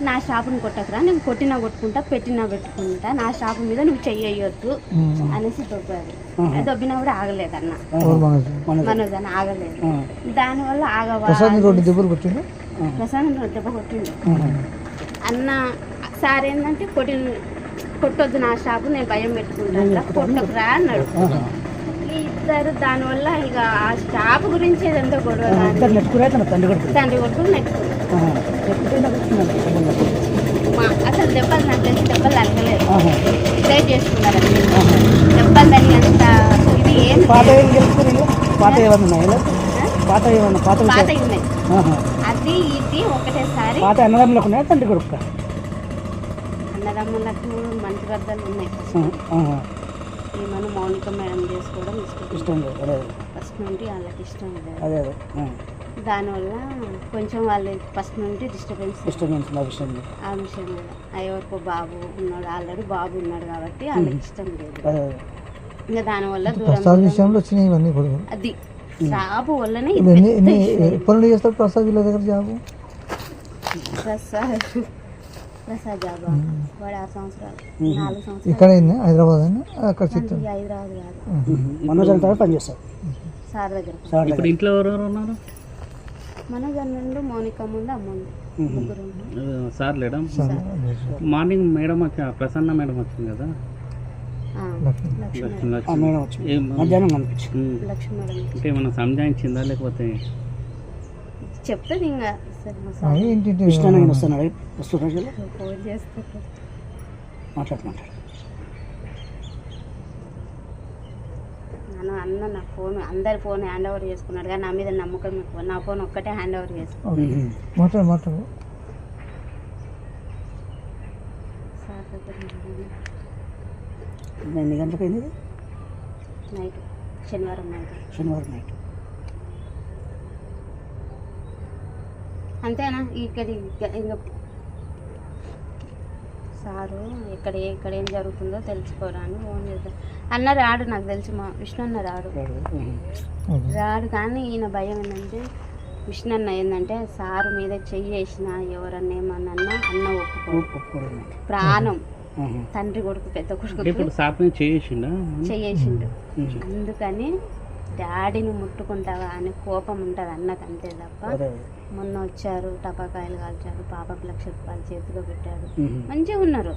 నా షాపుని కొట్టకురా, నేను కొట్టినా కొట్టుకుంటా, పెట్టినా పెట్టుకుంటా, నా షాపు మీద నువ్వు చెయ్యొద్దు అనేసి దొబ్బారు. దొబ్బినా కూడా ఆగలేదు అన్న, మనోజ్ అన్న ఆగలేదు. దానివల్ల ప్రసాద్ దెబ్బ కొట్టిండు అన్న. సార్ ఏంటంటే కొట్టొద్దు నా షాపు, నేను భయం పెట్టుకుంటా, కొట్టకురా అన్నాడు. ఇద్దరు దానివల్ల ఇక ఆ షాపు గురించి ఏదంతా గొడవ, తండ్రి కొడుకులు నెట్టుకున్నారు. అసలు దెబ్బలు నాకు తెలిసి దెబ్బలు తగ్గలేదు, ట్రై చేసుకున్నారు దెబ్బలు తల్లి అంత. ఇది ఏం పాత ఉన్నాయి, అది ఇది ఒకటేసారి. అన్నదమ్ములకు మంచి వద్దలు ఉన్నాయి. మనం మౌనిక మేడం చేసుకోవడం ఇష్టం లేదు, ఫస్ట్ నుండి వాళ్ళకి ఇష్టం లేదు. దానివల్ల కొంచెం వాళ్ళు ఫస్ట్ నుండి డిస్టర్బెన్స్ ఆ విషయం మీద. ఎవరికో బాబు ఉన్నాడు, ఆల్రెడీ బాబు ఉన్నాడు కాబట్టి వాళ్ళకి ఇష్టం లేదు. ఇంకా దానివల్ల విషయంలో వచ్చినాయి ఇవన్నీ కూడా. అది జాబు వల్లనే పనులు చేస్తారు ప్రసాద్ వీళ్ళ దగ్గర జాబు. ప్రసాద్ జాబు వాడు 6 సంవత్సరాలు 4 సంవత్సరాలు ఇక్కడ హైదరాబాద్ అక్కడ హైదరాబాద్ కాదు, మనోజ్ అంతా పనిచేస్తారు సార్ దగ్గర. ఇప్పుడు ఇంట్లో ఎవరెవరు ఉన్నారు? మనోజ్ అన్నండు, మౌనిక ముందు, అమ్ముంది, ముగ్గురు. సార్ లేడా? మార్నింగ్ మేడం వచ్చి ప్రసన్న మేడం వచ్చింది కదా, మధ్యాహ్నం కనిపించింది. లక్ష్మీ మేడం అంటే ఏమన్నా సంజాయించిందా లేకపోతే చెప్తుంది ఇంకా అన్న నా ఫోన్ అందరి ఫోన్ హ్యాండ్ ఓవర్ చేసుకున్నాడు, కానీ నా మీద నమ్మకం ఎక్కువ. నా ఫోన్ ఒక్కటే హ్యాండ్ ఓవర్ చేసుకున్నాడు. ఎన్ని గంటలకు అయింది? నైట్, శనివారం నైట్. అంతేనా? ఇక్కడ ఇంకా సారు ఇక్కడ ఏం జరుగుతుందో తెలుసుకోవడానికి ఫోన్ చేద్దాం అన్న. రాడు, నాకు తెలిసి మా విష్ణు అన్న రాడు. కానీ ఈయన భయం ఏంటంటే, విష్ణు అన్న ఏంటంటే సారు మీద చెయ్యి వేసినా ఎవరన్నా ఏమన్నా అన్న ఒప్పుకోడు. ప్రాణం తండ్రి కొడుకు, పెద్ద కొడుకు చెయ్యేసిండు. అందుకని డాడీని ముట్టుకుంటావా అని కోపం ఉంటుంది అన్నకు, అంతే తప్ప. మొన్న వచ్చారు, టపాకాయలు కాల్చారు, పాపకు 1,00,000 రూపాయలు చేతిలో పెట్టాడు, మంచిగా ఉన్నారు.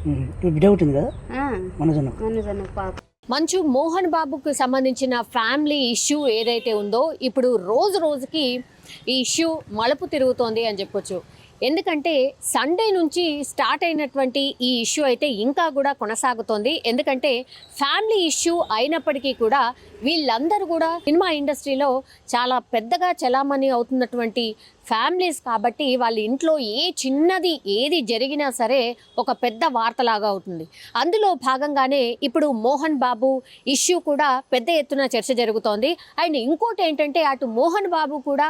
మంచు మోహన్ బాబుకు సంబంధించిన ఫ్యామిలీ ఇష్యూ ఏదైతే ఉందో ఇప్పుడు రోజు రోజుకి ఈ ఇష్యూ మలుపు తిరుగుతోంది అని చెప్పొచ్చు. ఎందుకంటే సండే నుంచి స్టార్ట్ అయినటువంటి ఈ ఇష్యూ అయితే ఇంకా కూడా కొనసాగుతోంది. ఎందుకంటే ఫ్యామిలీ ఇష్యూ అయినప్పటికీ కూడా వీళ్ళందరూ కూడా సినిమా ఇండస్ట్రీలో చాలా పెద్దగా చలామణి అవుతున్నటువంటి ఫ్యామిలీస్ కాబట్టి వాళ్ళ ఇంట్లో చిన్నది ఏది జరిగినా సరే ఒక పెద్ద వార్తలాగా అవుతుంది. అందులో భాగంగానే ఇప్పుడు మోహన్ బాబు ఇష్యూ కూడా పెద్ద ఎత్తున చర్చ జరుగుతోంది. అండ్ ఇంకోటి ఏంటంటే అటు మోహన్ బాబు కూడా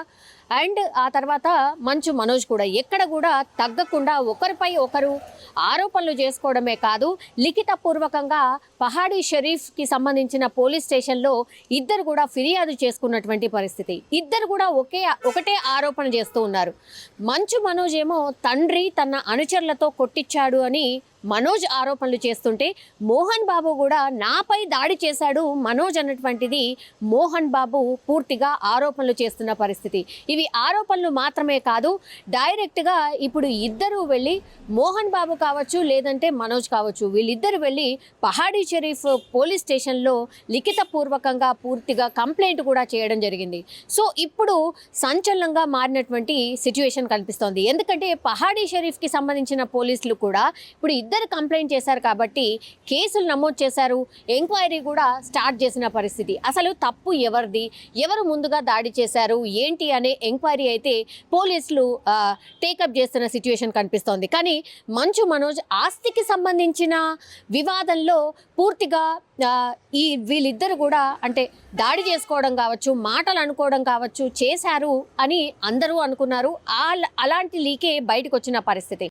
అండ్ ఆ తర్వాత మంచు మనోజ్ కూడా ఎక్కడ కూడా తగ్గకుండా ఒకరిపై ఒకరు ఆరోపణలు చేసుకోవడమే కాదు, లిఖితపూర్వకంగా పహాడీ షరీఫ్కి సంబంధించిన పోలీస్ స్టేషన్లో ఇద్దరు కూడా ఫిర్యాదు చేసుకున్నటువంటి పరిస్థితి. ఇద్దరు కూడా ఒకటే ఆరోపణ చేస్తూ ఉన్నారు. మంచు మనోజ్ ఏమో తండ్రి తన అనుచరులతో కొట్టించాడు అని మనోజ్ ఆరోపణలు చేస్తుంటే, మోహన్ బాబు కూడా నాపై దాడి చేశాడు మనోజ్ అన్నటువంటిది మోహన్ బాబు పూర్తిగా ఆరోపణలు చేస్తున్న పరిస్థితి. ఇవి ఆరోపణలు మాత్రమే కాదు, డైరెక్ట్గా ఇప్పుడు ఇద్దరు వెళ్ళి మోహన్ బాబు కావచ్చు లేదంటే మనోజ్ కావచ్చు, వీళ్ళిద్దరు వెళ్ళి పహాడీ షరీఫ్ పోలీస్ స్టేషన్లో లిఖితపూర్వకంగా పూర్తిగా కంప్లైంట్ కూడా చేయడం జరిగింది. సో ఇప్పుడు సంచలనంగా మారినటువంటి సిచ్యువేషన్ కనిపిస్తోంది. ఎందుకంటే పహాడీ షరీఫ్కి సంబంధించిన పోలీసులు కూడా ఇప్పుడు ఇద్దరు కంప్లైంట్ చేశారు కాబట్టి కేసులు నమోదు చేశారు, ఎంక్వైరీ కూడా స్టార్ట్ చేసిన పరిస్థితి. అసలు తప్పు ఎవరిది, ఎవరు ముందుగా దాడి చేశారు ఏంటి అనే ఎంక్వైరీ అయితే పోలీసులు టేకప్ చేస్తున్న సిచ్యువేషన్ కనిపిస్తోంది. కానీ మంచు మనోజ్ ఆస్తికి సంబంధించిన వివాదంలో పూర్తిగా వీళ్ళిద్దరు కూడా అంటే దాడి చేసుకోవడం కావచ్చు, మాటలు అనుకోవడం కావచ్చు చేశారు అని అందరూ అనుకున్నారు. అలాంటి లీకే బయటకు వచ్చిన పరిస్థితి.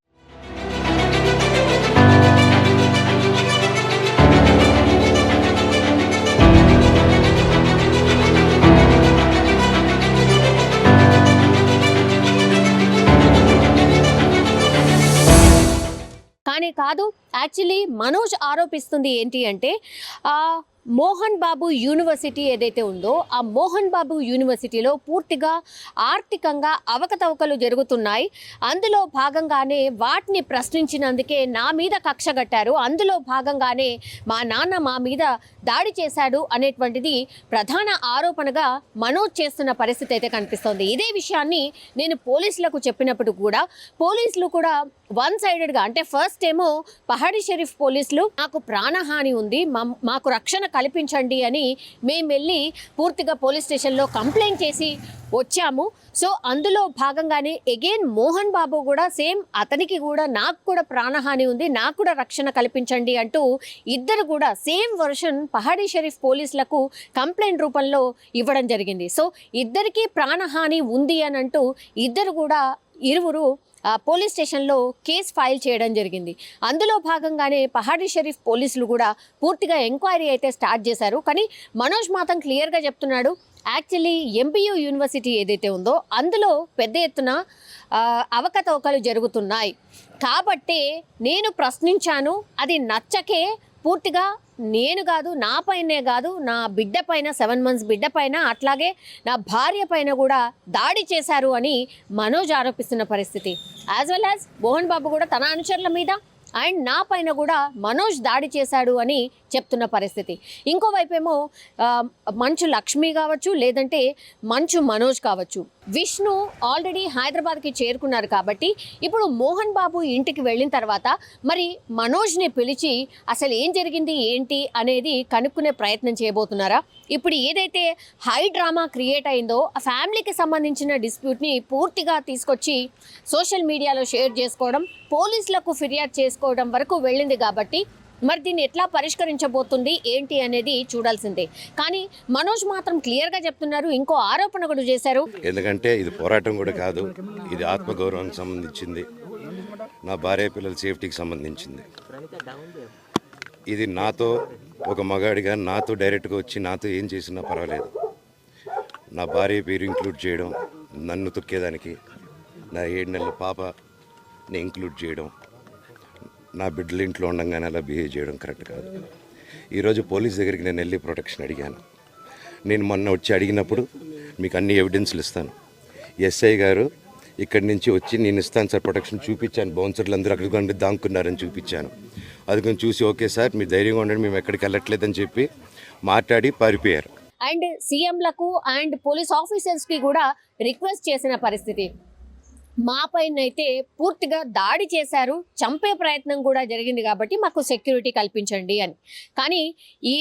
కాదు, యాక్చువల్లీ మనోజ్ ఆరోపిస్తుంది ఏంటి అంటే మోహన్ బాబు యూనివర్సిటీ ఏదైతే ఉందో ఆ మోహన్ బాబు యూనివర్సిటీలో పూర్తిగా ఆర్థికంగా అవకతవకలు జరుగుతున్నాయి. అందులో భాగంగానే వాటిని ప్రశ్నించినందుకే నా మీద కక్ష కట్టారు, అందులో భాగంగానే మా నాన్న మా మీద దాడి చేశాడు అనేటువంటిది ప్రధాన ఆరోపణగా మనోజ్ చేస్తున్న పరిస్థితి అయితే కనిపిస్తోంది. ఇదే విషయాన్ని నేను పోలీసులకు చెప్పినప్పుడు కూడా పోలీసులు కూడా వన్ సైడెడ్గా, అంటే ఫస్ట్ ఏమో పహాడీ షరీఫ్ పోలీసులు మాకు ప్రాణహాని ఉంది, మాకు రక్షణ కల్పించండి అని మేము వెళ్ళి పూర్తిగా పోలీస్ స్టేషన్లో కంప్లైంట్ చేసి వచ్చాము. సో అందులో భాగంగానే అగైన్ మోహన్ బాబు కూడా సేమ్, అతనికి కూడా నాకు కూడా ప్రాణహాని ఉంది, నాకు కూడా రక్షణ కల్పించండి అంటూ ఇద్దరు కూడా సేమ్ వర్షన్ పహాడీ షరీఫ్ పోలీసులకు కంప్లైంట్ రూపంలో ఇవ్వడం జరిగింది. సో ఇద్దరికీ ప్రాణహాని ఉంది అని అంటూ ఇద్దరు కూడా ఇరువురు పోలీస్ స్టేషన్లో కేసు ఫైల్ చేయడం జరిగింది. అందులో భాగంగానే పహాడీ షరీఫ్ పోలీసులు కూడా పూర్తిగా ఎంక్వైరీ అయితే స్టార్ట్ చేశారు. కానీ మనోజ్ మాత్రం క్లియర్గా చెప్తున్నాడు, యాక్చువల్లీ ఎంబీయూ యూనివర్సిటీ ఏదైతే ఉందో అందులో పెద్ద ఎత్తున అవకతవకలు జరుగుతున్నాయి కాబట్టే నేను ప్రశ్నించాను, అది నచ్చకే పూర్తిగా నేను కాదు, నా పైనే కాదు, నా బిడ్డ పైన 7 months బిడ్డ పైన అట్లాగే నా భార్య పైన కూడా దాడి చేశారు అని మనోజ్ ఆరోపిస్తున్న పరిస్థితి. As well as Mohan Babu కూడా తన అనుచరుల మీద అండ్ నా పైన కూడా మనోజ్ దాడి చేశాడు అని చెప్తున్న పరిస్థితి. ఇంకోవైపేమో మంచు లక్ష్మి కావచ్చు, లేదంటే మంచు మనోజ్ కావచ్చు, విష్ణు ఆల్రెడీ హైదరాబాద్కి చేరుకున్నారు కాబట్టి ఇప్పుడు మోహన్ బాబు ఇంటికి వెళ్ళిన తర్వాత మరి మనోజ్ని పిలిచి అసలు ఏం జరిగింది ఏంటి అనేది కనుక్కునే ప్రయత్నం చేయబోతున్నారా? ఇప్పుడు ఏదైతే హై డ్రామా క్రియేట్ అయిందో ఆ ఫ్యామిలీకి సంబంధించిన డిస్ప్యూట్ని పూర్తిగా తీసుకొచ్చి సోషల్ మీడియాలో షేర్ చేసుకోవడం, పోలీసులకు ఫిర్యాదు చేసుకోవడం వరకు వెళ్ళింది కాబట్టి మరి దీన్ని ఎట్లా పరిష్కరించబోతుంది ఏంటి అనేది చూడాల్సిందే. కానీ మనోజ్ మాత్రం క్లియర్గా చెప్తున్నారు, ఇంకో ఆరోపణ కూడా చేశారు. ఎందుకంటే ఇది పోరాటం కూడా కాదు, ఇది ఆత్మగౌరవానికి సంబంధించింది, నా భార్య పిల్లల సేఫ్టీకి సంబంధించింది. ఇది నాతో ఒక మగాడిగా నాతో డైరెక్ట్గా వచ్చి నాతో ఏం చేసినా పర్వాలేదు, నా భార్య పేరు ఇంక్లూడ్ చేయడం, నన్ను తొక్కేదానికి నా 7 నెలల పాపని ఇంక్లూడ్ చేయడం, నా బిడ్డల ఇంట్లో ఉండగానే అలా బిహేవ్ చేయడం కరెక్ట్ కాదు. ఈరోజు పోలీస్ దగ్గరికి నేను వెళ్ళి ప్రొటెక్షన్ అడిగాను. నేను మొన్న వచ్చి అడిగినప్పుడు మీకు అన్ని ఎవిడెన్స్లు ఇస్తాను, ఎస్ఐ గారు ఇక్కడి నుంచి వచ్చి నేను ఇస్తాను సార్ ప్రొటెక్షన్ చూపించాను, బౌన్సర్లు అందరూ అక్కడికి కొండ దాక్కున్నారని చూపించాను. అది కొంచెం చూసి ఓకే సార్ మీరు ధైర్యంగా ఉండండి మేము ఎక్కడికి వెళ్ళట్లేదని చెప్పి మాట్లాడి పారిపోయారు. అండ్ సీఎంలకు అండ్ పోలీస్ ఆఫీసర్స్కి కూడా రిక్వెస్ట్ చేసిన పరిస్థితి. మా పైన అయితే పూర్తిగా దాడి చేశారు, చంపే ప్రయత్నం కూడా జరిగింది కాబట్టి మాకు సెక్యూరిటీ కల్పించండి అని. కానీ ఈ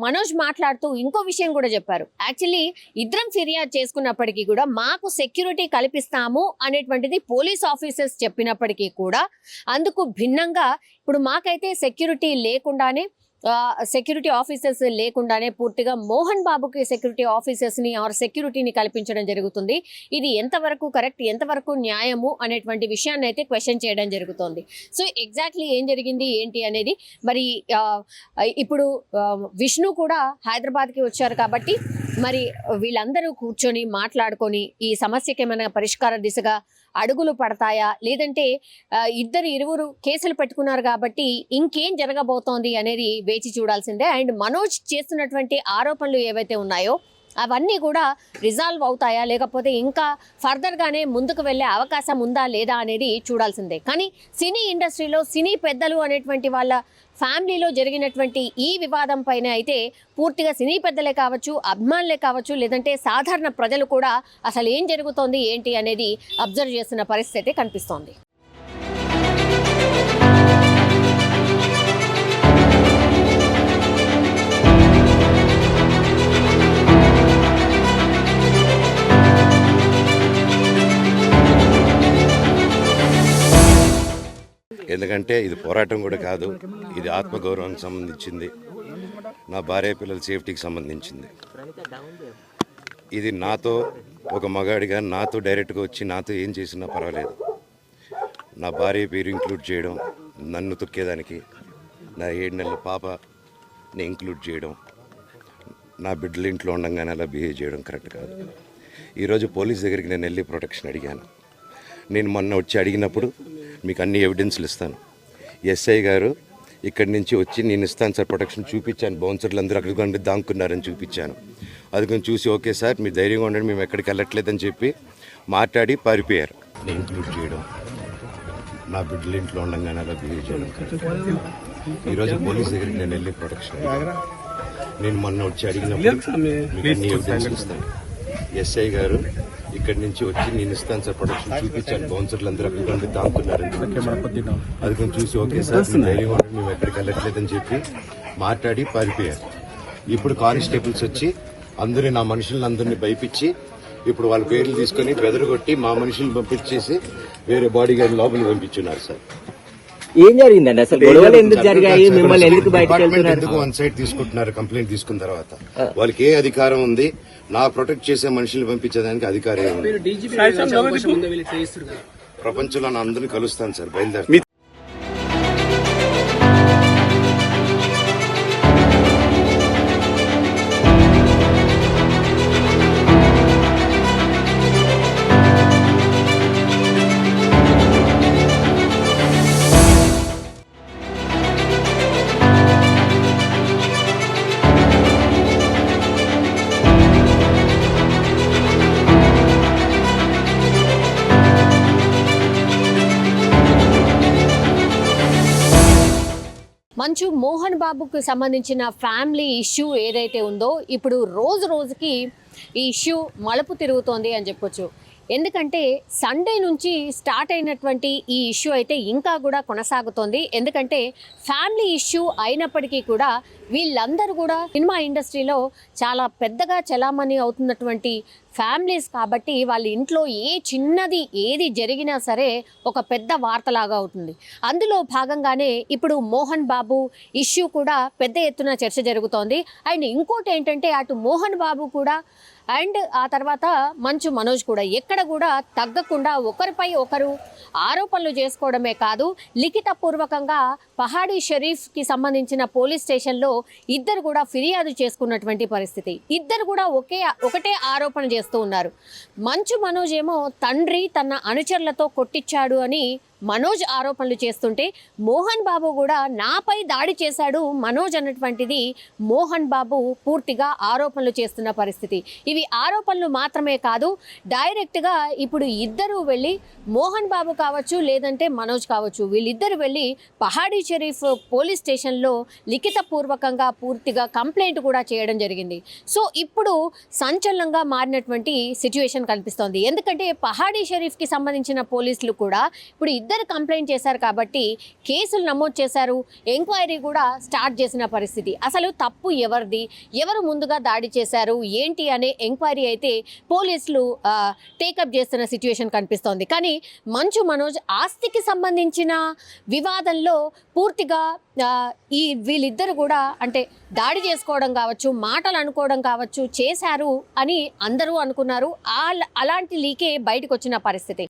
మనోజ్ మాట్లాడుతూ ఇంకో విషయం కూడా చెప్పారు, యాక్చువల్లీ ఇద్దరం ఫిర్యాదు చేసుకున్నప్పటికీ కూడా మాకు సెక్యూరిటీ కల్పిస్తాము అనేటువంటిది పోలీస్ ఆఫీసర్స్ చెప్పినప్పటికీ కూడా అందుకు భిన్నంగా ఇప్పుడు మాకైతే సెక్యూరిటీ లేకుండానే సెక్యూరిటీ ఆఫీసర్స్ లేకుండానే పూర్తిగా మోహన్ బాబుకి సెక్యూరిటీ ఆఫీసర్స్ని ఆర్ సెక్యూరిటీని కల్పించడం జరుగుతుంది. ఇది ఎంతవరకు కరెక్ట్, ఎంతవరకు న్యాయము అనేటువంటి విషయాన్ని అయితే క్వశ్చన్ చేయడం జరుగుతుంది. సో ఎగ్జాక్ట్లీ ఏం జరిగింది ఏంటి అనేది మరి ఇప్పుడు విష్ణు కూడా హైదరాబాద్కి వచ్చారు కాబట్టి మరి వీళ్ళందరూ కూర్చొని మాట్లాడుకొని ఈ సమస్యకి ఏమైనా పరిష్కార దిశగా అడుగులు పడతాయా, లేదంటే ఇరువురు కేసులు పెట్టుకున్నారు కాబట్టి ఇంకేం జరగబోతోంది అనేది వేచి చూడాల్సిందే. అండ్ మనోజ్ చేస్తున్నటువంటి ఆరోపణలు ఏవైతే ఉన్నాయో అవన్నీ కూడా రిజాల్వ్ అవుతాయా, లేకపోతే ఇంకా ఫర్దర్గానే ముందుకు వెళ్ళే అవకాశం ఉందా లేదా అనేది చూడాల్సిందే. కానీ సినీ ఇండస్ట్రీలో సినీ పెద్దలు అనేటువంటి వాళ్ళ ఫ్యామిలీలో జరిగినటువంటి ఈ వివాదం పైన అయితే పూర్తిగా సినీ పెద్దలే కావచ్చు, అభిమానులే కావచ్చు, లేదంటే సాధారణ ప్రజలు కూడా అసలు ఏం జరుగుతోంది ఏంటి అనేది అబ్జర్వ్ చేస్తున్న పరిస్థితి అయితే కనిపిస్తోంది. ఎందుకంటే ఇది పోరాటం కూడా కాదు, ఇది ఆత్మగౌరవానికి సంబంధించింది, నా భార్య పిల్లల సేఫ్టీకి సంబంధించింది. ఇది నాతో ఒక మగాడిగా నాతో డైరెక్ట్గా వచ్చి నాతో ఏం చేసినా పర్వాలేదు, నా భార్య పేరు ఇంక్లూడ్ చేయడం, నన్ను తొక్కేదానికి నా 7 నెలల పాపని ఇంక్లూడ్ చేయడం, నా బిడ్డల ఇంట్లో ఉండగానే అలా బిహేవ్ చేయడం కరెక్ట్ కాదు. ఈరోజు పోలీస్ దగ్గరికి నేను వెళ్ళి ప్రొటెక్షన్ అడిగాను. నేను మొన్న వచ్చి అడిగినప్పుడు మీకు అన్ని ఎవిడెన్స్లు ఇస్తాను, ఎస్ఐ గారు ఇక్కడి నుంచి వచ్చి నేను ఇస్తాను సార్ ప్రొటెక్షన్ చూపించాను. బౌన్సర్లు అందరూ అక్కడికి దాక్కున్నారని చూపించాను. అది కొంచెం చూసి ఓకే సార్ మీరు ధైర్యంగా ఉండండి మేము ఎక్కడికి వెళ్ళట్లేదని చెప్పి మాట్లాడి పారిపోయారు. నేను ఇంక్లూడ్ చేయడం, నా బిడ్డలు ఇంట్లో ఉండగానే అలా బిహేవ్ చేయడం. ఈరోజు పోలీస్ దగ్గరికి నేను వెళ్ళి ప్రొటెక్షన్ నేను మొన్న వచ్చి అడిగినప్పుడు మీకు అన్ని ఎవిడెన్స్ ఇస్తాను. ఎస్ఐ గారు ఇక్కడి నుంచి వచ్చి నేను ఇస్తాను సార్ ప్రొటెక్షన్ చూపించాను. బౌన్సర్లు అందరూ అక్కడికి దాక్కున్నారని అది కొంచెం చూసి ఓకే సార్ మీరు ధైర్యంగా ఉండండి మేము ఎక్కడికి వెళ్ళట్లేదని చెప్పి మాట్లాడి పారిపోయారు. ఇప్పుడు కానిస్టేబుల్స్ వచ్చి అందరూ నా మనుషులందరినీ భయపించి ఇప్పుడు వాళ్ళ పేర్లు తీసుకొని బెదరగొట్టి మా మనుషులను పంపించేసి వేరే బాడీ గార్డ్ లోపలికి పంపించున్నారు సార్. ఏం జరిగిందండి అసలు? గొడవలు ఎందుకు జరిగాయి? మిమ్మల్ని ఎందుకు బయటకు ఎందుకు వన్ సైడ్ తీసుకుంటున్నారు? కంప్లైంట్ తీసుకున్న తర్వాత వాళ్ళకి ఏ అధికారం ఉంది? నా ప్రొటెక్ట్ చేసే మనుషులు పంపించేదానికి అధికారం ఉంది. ప్రపంచంలో నా అందరినీ కలుస్తాను సార్, బయలుదేరి. మంచు మోహన్ బాబుకు సంబంధించిన ఫ్యామిలీ ఇష్యూ ఏదైతే ఉందో ఇప్పుడు రోజు రోజుకి ఈ ఇష్యూ మలుపు తిరుగుతోంది అని చెప్పొచ్చు. ఎందుకంటే సండే నుంచి స్టార్ట్ అయినటువంటి ఈ ఇష్యూ అయితే ఇంకా కూడా కొనసాగుతోంది. ఎందుకంటే ఫ్యామిలీ ఇష్యూ అయినప్పటికీ కూడా వీళ్ళందరూ కూడా సినిమా ఇండస్ట్రీలో చాలా పెద్దగా చలామణి అవుతున్నటువంటి ఫ్యామిలీస్ కాబట్టి వాళ్ళ ఇంట్లో ఏ చిన్నది ఏది జరిగినా సరే ఒక పెద్ద వార్తలాగా అవుతుంది. అందులో భాగంగానే ఇప్పుడు మోహన్ బాబు ఇష్యూ కూడా పెద్ద ఎత్తున చర్చ జరుగుతోంది. అండ్ ఇంకోటి ఏంటంటే అటు మోహన్ బాబు కూడా అండ్ ఆ తర్వాత మంచు మనోజ్ కూడా ఎక్కడ కూడా తగ్గకుండా ఒకరిపై ఒకరు ఆరోపణలు చేసుకోవడమే కాదు, లిఖితపూర్వకంగా పహాడీ షరీఫ్కి సంబంధించిన పోలీస్ స్టేషన్లో ఇద్దరు కూడా ఫిర్యాదు చేసుకున్నటువంటి పరిస్థితి. ఇద్దరు కూడా ఒకటే ఆరోపణ చేస్తూ ఉన్నారు. మంచు మనోజ్ ఏమో తండ్రి తన అనుచరులతో కొట్టించాడు అని మనోజ్ ఆరోపణలు చేస్తుంటే, మోహన్ బాబు కూడా నాపై దాడి చేశాడు మనోజ్ అన్నటువంటిది మోహన్ బాబు పూర్తిగా ఆరోపణలు చేస్తున్న పరిస్థితి. ఇవి ఆరోపణలు మాత్రమే కాదు, డైరెక్ట్గా ఇప్పుడు ఇద్దరు వెళ్ళి మోహన్ బాబు కావచ్చు లేదంటే మనోజ్ కావచ్చు వీళ్ళిద్దరు వెళ్ళి పహాడీ షరీఫ్ పోలీస్ స్టేషన్లో లిఖితపూర్వకంగా పూర్తిగా కంప్లైంట్ కూడా చేయడం జరిగింది. సో ఇప్పుడు సంచలనంగా మారినటువంటి సిచ్యువేషన్ కనిపిస్తోంది. ఎందుకంటే పహాడీ షరీఫ్కి సంబంధించిన పోలీసులు కూడా ఇప్పుడు ఇద్దరు కంప్లైంట్ చేశారు కాబట్టి కేసులు నమోదు చేశారు, ఎంక్వైరీ కూడా స్టార్ట్ చేసిన పరిస్థితి. అసలు తప్పు ఎవరిది, ఎవరు ముందుగా దాడి చేశారు ఏంటి అనే ఎంక్వైరీ అయితే పోలీసులు టేకప్ చేస్తున్న సిచ్యువేషన్ కనిపిస్తోంది. కానీ మంచు మనోజ్ ఆస్తికి సంబంధించిన వివాదంలో పూర్తిగా వీళ్ళిద్దరు కూడా అంటే దాడి చేసుకోవడం కావచ్చు, మాటలు అనుకోవడం కావచ్చు చేశారు అని అందరూ అనుకున్నారు. అలాంటి లీకే బయటకు వచ్చిన పరిస్థితి.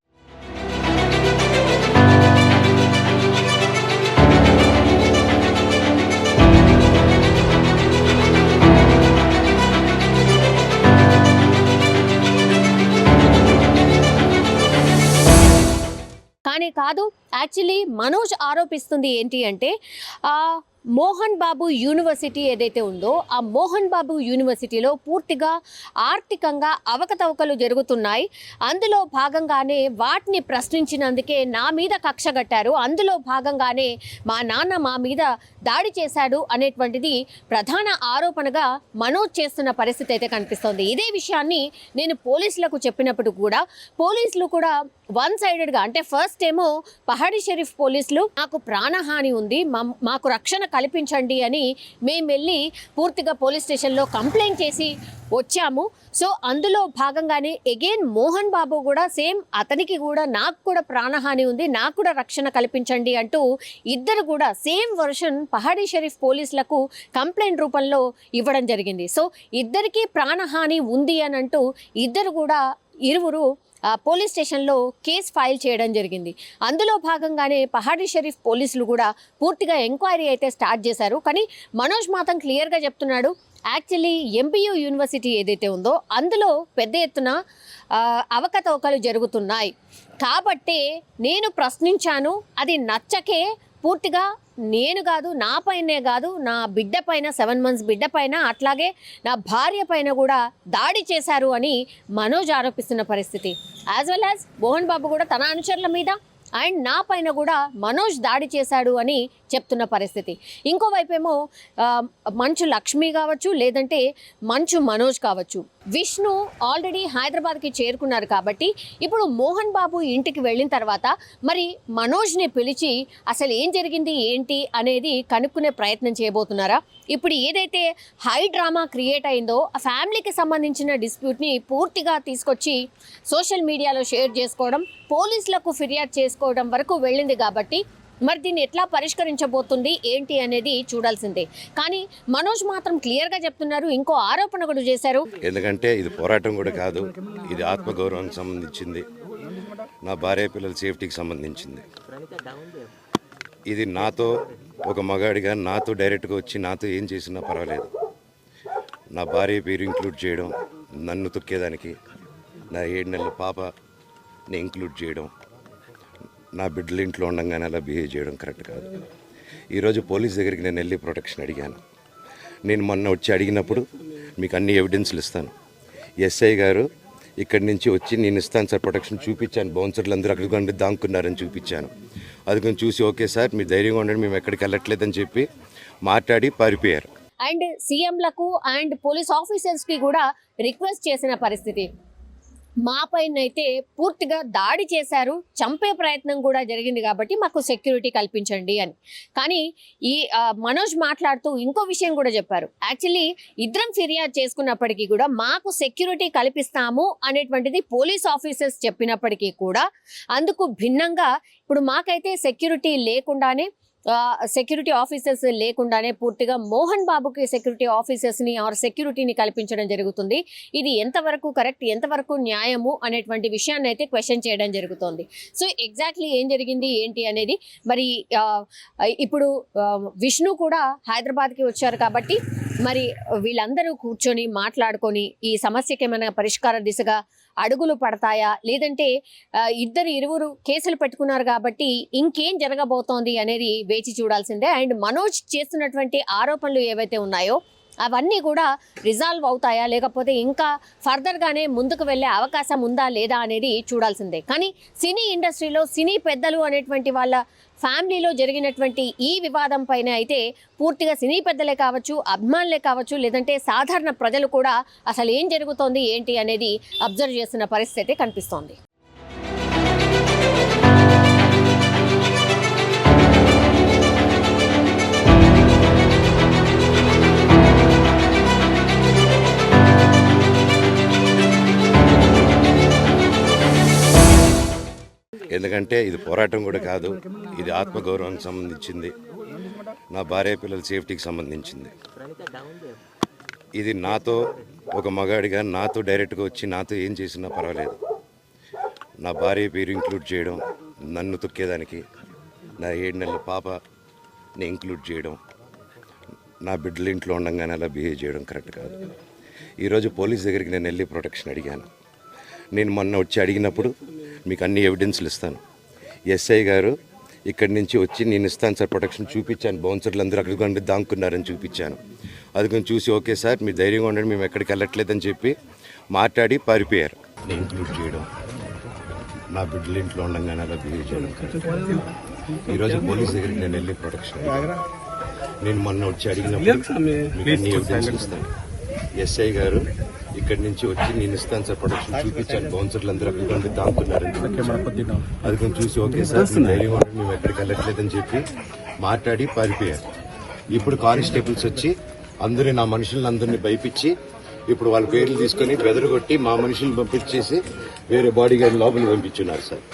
కానీ కాదు, యాక్చువల్లీ మనోజ్ ఆరోపిస్తుంది ఏంటి అంటే మోహన్ బాబు యూనివర్సిటీ ఏదైతే ఉందో ఆ మోహన్ బాబు యూనివర్సిటీలో పూర్తిగా ఆర్థికంగా అవకతవకలు జరుగుతున్నాయి. అందులో భాగంగానే వాటిని ప్రశ్నించినందుకే నా మీద కక్ష కట్టారు, అందులో భాగంగానే మా నాన్న మా మీద దాడి చేశాడు అనేటువంటిది ప్రధాన ఆరోపణగా మనోజ్ చేస్తున్న పరిస్థితి అయితే కనిపిస్తోంది. ఇదే విషయాన్ని నేను పోలీసులకు చెప్పినప్పుడు కూడా పోలీసులు కూడా వన్ సైడెడ్గా అంటే ఫస్ట్ ఏమో పహాడీ షరీఫ్ పోలీసులు నాకు ప్రాణహాని ఉంది, మాకు రక్షణ కల్పించండి అని మేము వెళ్ళి పూర్తిగా పోలీస్ స్టేషన్లో కంప్లైంట్ చేసి వచ్చాము. సో అందులో భాగంగానే అగైన్ మోహన్ బాబు కూడా సేమ్ అతనికి కూడా నాకు కూడా ప్రాణహాని ఉంది, నాకు కూడా రక్షణ కల్పించండి అంటూ ఇద్దరు కూడా సేమ్ వర్షన్ పహాడీ షరీఫ్ పోలీసులకు కంప్లైంట్ రూపంలో ఇవ్వడం జరిగింది. సో ఇద్దరికీ ప్రాణహాని ఉంది అని అంటూ ఇరువురు పోలీస్ స్టేషన్లో కేసు ఫైల్ చేయడం జరిగింది. అందులో భాగంగానే పహాడీ షరీఫ్ పోలీసులు కూడా పూర్తిగా ఎంక్వైరీ అయితే స్టార్ట్ చేశారు. కానీ మనోజ్ మాత్రం క్లియర్గా చెప్తున్నాడు, యాక్చువల్లీ ఎంపీయూ యూనివర్సిటీ ఏదైతే ఉందో అందులో పెద్ద ఎత్తున అవకతవకలు జరుగుతున్నాయి కాబట్టే నేను ప్రశ్నించాను, అది నచ్చకే పూర్తిగా నేను కాదు, నా పైనే కాదు, నా బిడ్డ పైన 7 months బిడ్డ పైన, అట్లాగే నా భార్య పైన కూడా దాడి చేశారు అని మనోజ్ ఆరోపిస్తున్న పరిస్థితి. As well as Mohan Babu కూడా తన అనుచరుల మీద అండ్ నా పైన కూడా మనోజ్ దాడి చేశాడు అని చెప్తున్న పరిస్థితి. ఇంకోవైపు ఏమో మంచు లక్ష్మి కావచ్చు, లేదంటే మంచు మనోజ్ కావచ్చు, విష్ణు ఆల్రెడీ హైదరాబాద్కి చేరుకున్నారు కాబట్టి ఇప్పుడు మోహన్ బాబు ఇంటికి వెళ్ళిన తర్వాత మరి మనోజ్ని పిలిచి అసలు ఏం జరిగింది ఏంటి అనేది కనుక్కునే ప్రయత్నం చేయబోతున్నారా? ఇప్పుడు ఏదైతే హై డ్రామా క్రియేట్ అయిందో ఆ ఫ్యామిలీకి సంబంధించిన డిస్ప్యూట్ని పూర్తిగా తీసుకొచ్చి సోషల్ మీడియాలో షేర్ చేసుకోవడం, పోలీసులకు ఫిర్యాదు చేసుకోవడం వరకు వెళ్ళింది కాబట్టి మరి దీన్ని ఎట్లా పరిష్కరించబోతుంది ఏంటి అనేది చూడాల్సిందే. కానీ మనోజ్ మాత్రం క్లియర్గా చెప్తున్నారు, ఇంకో ఆరోపణ కూడా చేశారు. ఎందుకంటే ఇది పోరాటం కూడా కాదు, ఇది ఆత్మగౌరవానికి సంబంధించింది, నా భార్య పిల్లల సేఫ్టీకి సంబంధించింది. ఇది నాతో ఒక మగాడిగా నాతో డైరెక్ట్గా వచ్చి నాతో ఏం చేసినా పర్వాలేదు. నా భార్య పేరు ఇంక్లూడ్ చేయడం, నన్ను తొక్కేదానికి, నా 7 నెలల పాపని ఇంక్లూడ్ చేయడం, నా బిడ్డల ఇంట్లో ఉండగానే అలా బిహేవ్ చేయడం కరెక్ట్ కాదు. ఈరోజు పోలీస్ దగ్గరికి నేను వెళ్ళి ప్రొటెక్షన్ అడిగాను. నేను మొన్న వచ్చి అడిగినప్పుడు మీకు అన్ని ఎవిడెన్స్లు ఇస్తాను, ఎస్ఐ గారు ఇక్కడి నుంచి వచ్చి నేను ఇస్తాను సార్ ప్రొటెక్షన్ చూపించాను, బౌన్సర్లు అందరూ అక్కడికి ఉండి దాక్కున్నారని చూపించాను. అది కొంచెం చూసి ఓకే సార్ మీరు ధైర్యంగా ఉండండి, మేము ఎక్కడికి వెళ్ళట్లేదని చెప్పి మాట్లాడి పారిపోయారు. అండ్ సీఎంలకు అండ్ పోలీస్ ఆఫీసర్స్కి కూడా రిక్వెస్ట్ చేసిన పరిస్థితి. మా పైన అయితే పూర్తిగా దాడి చేశారు, చంపే ప్రయత్నం కూడా జరిగింది కాబట్టి మాకు సెక్యూరిటీ కల్పించండి అని. కానీ ఈ మనోజ్ మాట్లాడుతూ ఇంకో విషయం కూడా చెప్పారు. యాక్చువల్లీ ఇద్దరం ఫిర్యాదు చేసుకున్నప్పటికీ కూడా మాకు సెక్యూరిటీ కల్పిస్తాము అనేటువంటిది పోలీస్ ఆఫీసర్స్ చెప్పినప్పటికీ కూడా అందుకు భిన్నంగా ఇప్పుడు మాకైతే సెక్యూరిటీ లేకుండానే, సెక్యూరిటీ ఆఫీసర్స్ లేకుండానే పూర్తిగా మోహన్ బాబుకి సెక్యూరిటీ ఆఫీసర్స్ని ఆర్ సెక్యూరిటీని కల్పించడం జరుగుతుంది. ఇది ఎంతవరకు కరెక్ట్, ఎంతవరకు న్యాయము అనేటువంటి విషయాన్ని అయితే క్వశ్చన్ చేయడం జరుగుతుంది. సో ఎగ్జాక్ట్లీ ఏం జరిగింది ఏంటి అనేది మరి ఇప్పుడు విష్ణు కూడా హైదరాబాద్కి వచ్చారు కాబట్టి మరి వీళ్ళందరూ కూర్చొని మాట్లాడుకొని ఈ సమస్యకి ఏమైనా పరిష్కార దిశగా అడుగులు పడతాయా, లేదంటే ఇరువురు కేసులు పెట్టుకున్నారు కాబట్టి ఇంకేం జరగబోతోంది అనేది వేచి చూడాల్సిందే. అండ్ మనోజ్ చేస్తున్నటువంటి ఆరోపణలు ఏవైతే ఉన్నాయో అవన్నీ కూడా రిజాల్వ్ అవుతాయా, లేకపోతే ఇంకా ఫర్దర్గానే ముందుకు వెళ్ళే అవకాశం ఉందా లేదా అనేది చూడాల్సిందే. కానీ సినీ ఇండస్ట్రీలో సినీ పెద్దలు అనేటువంటి వాళ్ళ ఫ్యామిలీలో జరిగినటువంటి ఈ వివాదం పైన అయితే పూర్తిగా సినీ పెద్దలే కావచ్చు, అభిమానులే కావచ్చు, లేదంటే సాధారణ ప్రజలు కూడా అసలు ఏం జరుగుతోంది ఏంటి అనేది అబ్జర్వ్ చేస్తున్న పరిస్థితి కనిపిస్తోంది. ఎందుకంటే ఇది పోరాటం కూడా కాదు, ఇది ఆత్మగౌరవానికి సంబంధించింది, నా భార్య పిల్లల సేఫ్టీకి సంబంధించింది. ఇది నాతో ఒక మగాడిగా నాతో డైరెక్ట్గా వచ్చి నాతో ఏం చేసినా పర్వాలేదు. నా భార్య పేరు ఇంక్లూడ్ చేయడం, నన్ను తొక్కేదానికి, నా 7 నెలల పాపని ఇంక్లూడ్ చేయడం, నా బిడ్డల ఇంట్లో ఉండగానే అలా బిహేవ్ చేయడం కరెక్ట్ కాదు. ఈరోజు పోలీస్ దగ్గరికి నేను వెళ్ళి ప్రొటెక్షన్ అడిగాను. నేను మొన్న వచ్చి అడిగినప్పుడు మీకు అన్ని ఎవిడెన్స్లు ఇస్తాను, ఎస్ఐ గారు ఇక్కడి నుంచి వచ్చి నేను ఇస్తాను సార్ ప్రొటెక్షన్ చూపించాను, బౌన్సర్లు అందరూ అక్కడికి ఉండి దాక్కున్నారని చూపించాను. అది కొంచెం చూసి ఓకే సార్ మీరు ధైర్యంగా ఉండండి, మేము ఎక్కడికి వెళ్ళట్లేదని చెప్పి మాట్లాడి పారిపోయారు. నేను ఇంక్లూడ్ చేయడం, నా బిడ్డల ఇంట్లో ఉండగానే అలా బిహేవ్ చేయడం కరెక్ట్. ఈరోజు పోలీస్ దగ్గరికి నేను వెళ్ళి ప్రొటెక్షన్ నేను మొన్న వచ్చి అడిగినప్పుడు మీకు అన్ని ఎవిడెన్స్లు ఇస్తాను, ఎస్ఐ గారు ఇక్కడి నుంచి వచ్చి నేను ఇస్తాను సార్ ప్రొటెక్షన్ చూపించాను, బౌన్సర్లు అందరూ అక్కడికి ఉండి దాక్కున్నారని చూపించాను. అది కొంచెం చూసి ఓకే సార్ మీరు ధైర్యంగా ఉండండి, మేము ఎక్కడికి వెళ్ళట్లేదని చెప్పి మాట్లాడి పారిపోయారు. ఇప్పుడు కానిస్టేబుల్స్ వచ్చి అందరూ నా మనుషులందరినీ భయపించి ఇప్పుడు వాళ్ళ పేర్లు తీసుకొని బెదరగొట్టి మా మనుషులు పంపించేసి వేరే బాడీ గార్డ్ లోపలికి పంపించున్నారు సార్.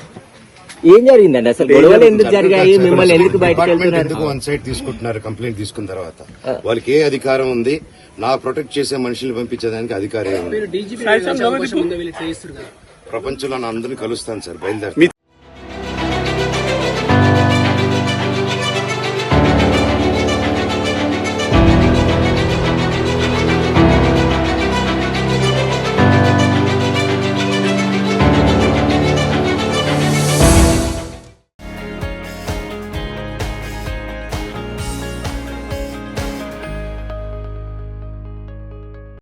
ఏం జరిగిందండి అసలు? గొడవలు ఎందుకు జరిగాయి? మిమ్మల్ని ఎందుకు ఎందుకు వన్ సైడ్ తీసుకుంటున్నారు? కంప్లైంట్ తీసుకున్న తర్వాత వాళ్ళకి ఏ అధికారం ఉంది? నా ప్రొటెక్ట్ చేసే మనుషులు పంపించేదానికి అధికారం ఉంది. ప్రపంచంలో అందరినీ కలుస్తాను సార్, బయలుదేరి.